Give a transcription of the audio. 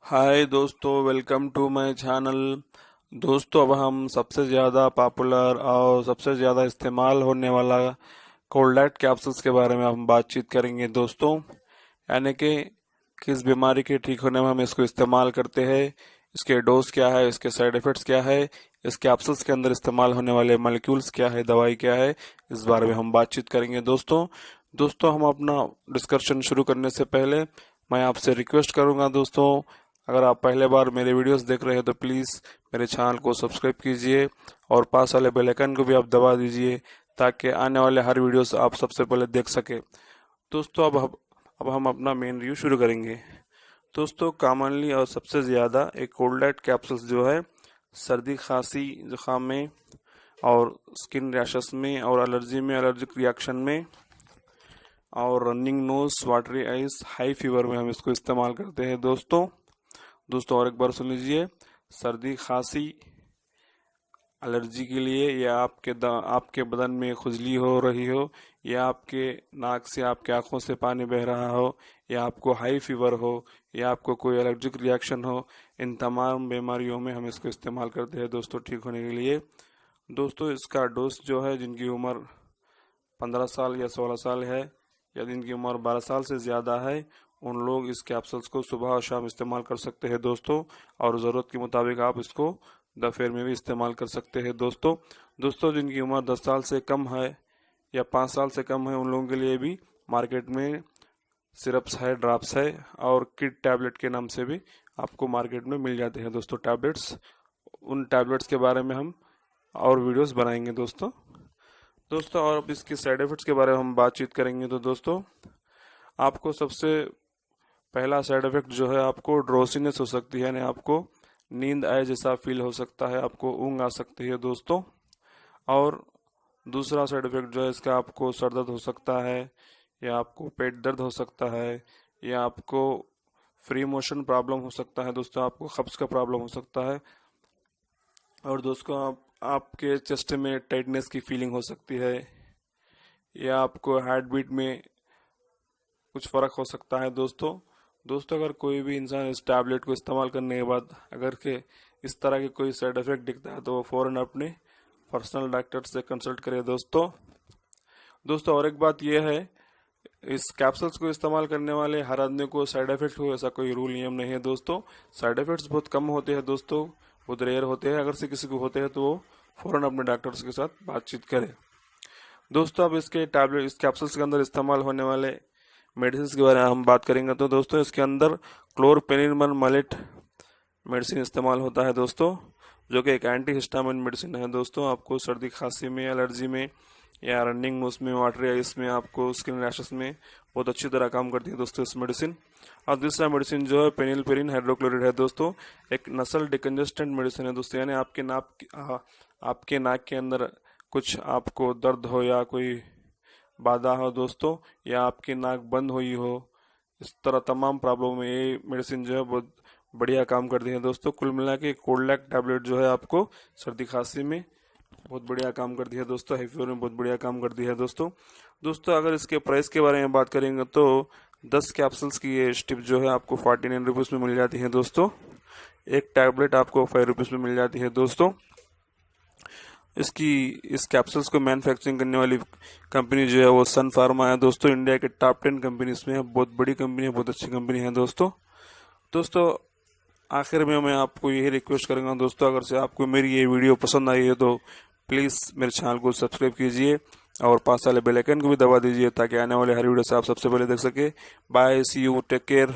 हाय दोस्तों, welcome to my channel. दोस्तों, अब हम सबसे ज़्यादा पॉपुलर और सबसे ज़्यादा इस्तेमाल होने वाला कोल्डैट कैप्सूल्स के बारे में हम बातचीत करेंगे दोस्तों। यानी कि किस बीमारी के ठीक होने में हम इसको इस्तेमाल करते हैं, इसके डोज क्या है, इसके साइड इफ़ेक्ट्स क्या है, इस कैप्सूल्स के अंदर इस्तेमाल होने वाले मॉलिक्यूल्स क्या है, दवाई क्या है, इस बारे में हम बातचीत करेंगे दोस्तों। दोस्तों, हम अपना डिस्कशन शुरू करने से पहले मैं आपसे रिक्वेस्ट करूंगा दोस्तों, अगर आप पहले बार मेरे वीडियोस देख रहे हैं तो प्लीज़ मेरे चैनल को सब्सक्राइब कीजिए और पास वाले बेल आइकन को भी आप दबा दीजिए ताकि आने वाले हर वीडियोस आप सबसे पहले देख सके। दोस्तों, अब हम अपना मेन रिव्यू शुरू करेंगे। दोस्तों, कॉमनली और सबसे ज़्यादा एक कोल्डैट कैप्सूल्स जो है सर्दी, खांसी, जुकाम में और स्किन रैशेस में और एलर्जी में, एलर्जिक रिएक्शन में और running nose, watery eyes, high fever में हम इसको इस्तेमाल करते हैं दोस्तों। और एक बार सुन लीजिए, सर्दी, खांसी, एलर्जी के लिए, या आपके बदन में खुजली हो रही हो, या आपके नाक से, आपके आंखों से पानी बह रहा हो, या आपको हाई फीवर हो, या आपको कोई एलर्जिक रिएक्शन हो, इन तमाम बीमारियों में हम इसको इस्तेमाल करते हैं दोस्तों, ठीक होने के लिए। दोस्तों, इसका डोज जो है, जिनकी उम्र 15 साल या 16 साल है या जिनकी उम्र 12 साल से ज़्यादा है, उन लोग इस कैप्सूल्स को सुबह और शाम इस्तेमाल कर सकते हैं दोस्तों। और ज़रूरत के मुताबिक आप इसको दोपहर में भी इस्तेमाल कर सकते हैं दोस्तों। जिनकी उम्र 10 साल से कम है या 5 साल से कम है, उन लोगों के लिए भी मार्केट में सिरप्स है, ड्रॉप्स है और किड टैबलेट के नाम से भी आपको मार्केट में मिल जाते हैं दोस्तों टैबलेट्स। उन टैबलेट्स के बारे में हम और वीडियोस बनाएंगे दोस्तों। और अब इसके साइड इफ़ेक्ट्स के बारे में हम बातचीत करेंगे तो दोस्तों, आपको सबसे पहला साइड इफ़ेक्ट जो है, आपको ड्रोसीनेस हो सकती है, यानी आपको नींद आए जैसा फील हो सकता है, आपको ऊँग आ सकती है दोस्तों। और दूसरा साइड इफ़ेक्ट जो है इसका, आपको सर दर्द हो सकता है, या आपको पेट दर्द हो सकता है, या आपको फ्री मोशन प्रॉब्लम हो सकता है दोस्तों, आपको कब्ज़ का प्रॉब्लम हो सकता है। और दोस्तों, आपके चेस्ट में टाइटनेस की फीलिंग हो सकती है, या आपको हार्ट बीट में कुछ फ़र्क हो सकता है दोस्तों। अगर कोई भी इंसान इस टैबलेट को इस्तेमाल करने के बाद अगर के इस तरह के कोई साइड इफ़ेक्ट दिखता है तो वो फ़ौरन अपने पर्सनल डॉक्टर से कंसल्ट करे दोस्तों। और एक बात यह है, इस कैप्सूल्स को इस्तेमाल करने वाले हर आदमी को साइड इफ़ेक्ट हो ऐसा कोई रूल नियम नहीं है दोस्तों। साइड इफ़ेक्ट्स बहुत कम होते हैं दोस्तों, बहुत रेयर होते हैं। अगर से किसी को होते हैं तो वो फ़ौरन अपने डॉक्टर्स के साथ बातचीत करें दोस्तों। अब इसके टैबलेट, इस कैप्सूल्स के अंदर इस्तेमाल होने वाले मेडिसिन के बारे में हम बात करेंगे तो दोस्तों, इसके अंदर क्लोरपेनिमल मलेट मेडिसिन इस्तेमाल होता है दोस्तों, जो कि एक एंटी हिस्टामिन मेडिसिन है दोस्तों। आपको सर्दी, खांसी में, एलर्जी में, या रनिंग नोज में, वाटरी आइज में, आपको स्किन रैशेस में बहुत अच्छी तरह काम करती है दोस्तों इस मेडिसिन। और दूसरा मेडिसिन जो है पेनिलपेरिन हाइड्रोक्लोराइड है दोस्तों, एक नसल डिकंजेस्टेंट मेडिसिन है दोस्तों। यानी आपके नाक के अंदर कुछ आपको दर्द हो, या कोई बाधा हो दोस्तों, या आपकी नाक बंद हुई हो, इस तरह तमाम प्रॉब्लम में ये मेडिसिन जो है बहुत बढ़िया काम करती है दोस्तों। कुल मिला के कोल्डैट टैबलेट जो है आपको सर्दी, खांसी में बहुत बढ़िया काम करती है दोस्तों, हाई फीवर में बहुत बढ़िया काम करती है दोस्तों। अगर इसके प्राइस के बारे में बात करेंगे तो 10 कैप्सूल्स की ये स्टिप जो है आपको 49 रुपीज़ में मिल जाती है दोस्तों। एक टैबलेट आपको 5 रुपीज़ में मिल जाती है दोस्तों। इस कैप्सूल्स को मैन्युफैक्चरिंग करने वाली कंपनी जो है वो सन फार्मा है दोस्तों। इंडिया के टॉप 10 कंपनीज में है, बहुत बड़ी कंपनी है, बहुत अच्छी कंपनी है दोस्तों। आखिर में मैं आपको यही रिक्वेस्ट करूंगा दोस्तों, अगर से आपको मेरी ये वीडियो पसंद आई है तो प्लीज़ मेरे चैनल को सब्सक्राइब कीजिए और पास वाले बेल आइकन को भी दबा दीजिए ताकि आने वाले हर वीडियो से आप सबसे पहले देख सके। Bye, see you, take care.